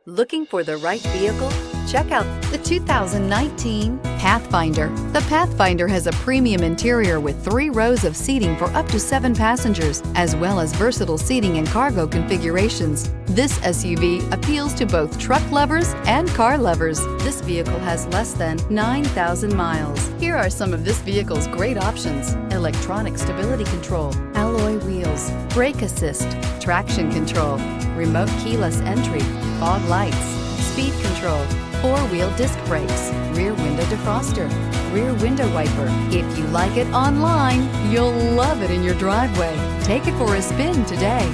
Looking for the right vehicle? Check out the 2019 Pathfinder. The Pathfinder has a premium interior with 3 rows of seating for up to 7 passengers, as well as versatile seating and cargo configurations. This SUV appeals to both truck lovers and car lovers. This vehicle has less than 9,000 miles. Here are some of this vehicle's great options: electronic stability control, alloy wheels, brake assist, traction control, remote keyless entry, fog lights, speed control, 4-wheel disc brakes, rear window defroster, rear window wiper. If you like it online, you'll love it in your driveway. Take it for a spin today.